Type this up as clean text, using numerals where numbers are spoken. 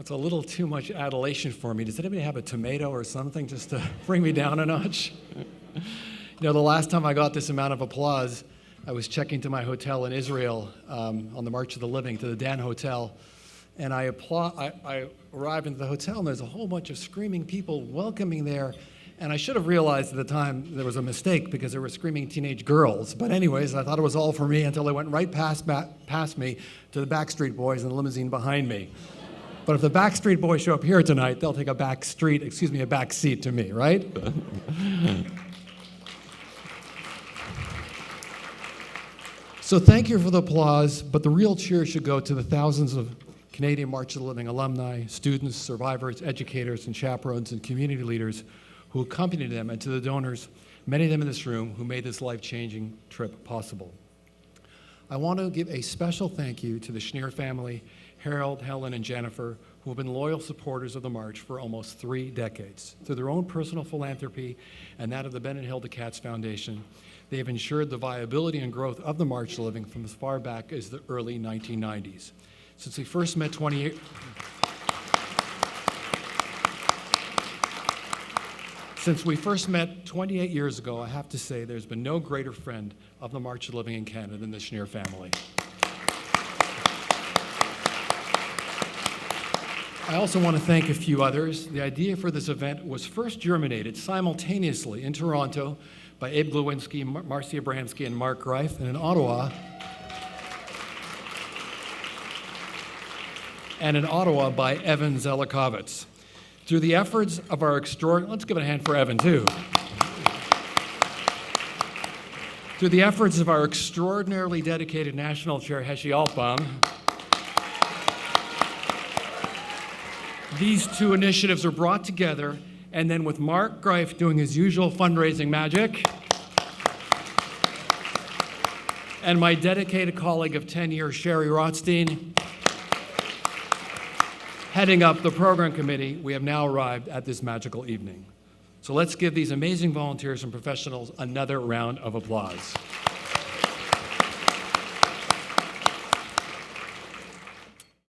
That's a little too much adulation for me. Does anybody have a tomato or something just to bring me down a notch? The last time I got this amount of applause, I was checking to my hotel in Israel on the March of the Living, to the Dan Hotel, and I arrived into the hotel, and there's a whole bunch of screaming people welcoming there, and I should have realized at the time there was a mistake because there were screaming teenage girls. But anyways, I thought it was all for me until they went right past me to the Backstreet Boys in the limousine behind me. But if the Backstreet Boys show up here tonight, they'll take a back seat to me, right? So thank you for the applause, but the real cheer should go to the thousands of Canadian March of the Living alumni, students, survivors, educators, and chaperones and community leaders who accompanied them, and to the donors, many of them in this room, who made this life-changing trip possible. I want to give a special thank you to the Schneer family, Harold, Helen, and Jennifer, who have been loyal supporters of the March for almost 3 decades. Through their own personal philanthropy and that of the Ben and Hilda Katz Foundation, they have ensured the viability and growth of the March of the Living from as far back as the early 1990s. Since we first met 28 years ago, I have to say there's been no greater friend of the March of the Living in Canada than the Schneer family. I also want to thank a few others. The idea for this event was first germinated simultaneously in Toronto by Abe Glowinski, Marcy Abramsky, and Mark Greif, and in Ottawa by Evan Zelikovitz. Through the efforts of our let's give it a hand for Evan too. Through the efforts of our extraordinarily dedicated National Chair, Heshi Altbaum, these two initiatives are brought together, and then with Mark Greif doing his usual fundraising magic, and my dedicated colleague of 10 years, Sherry Rothstein, heading up the program committee, we have now arrived at this magical evening. So let's give these amazing volunteers and professionals another round of applause.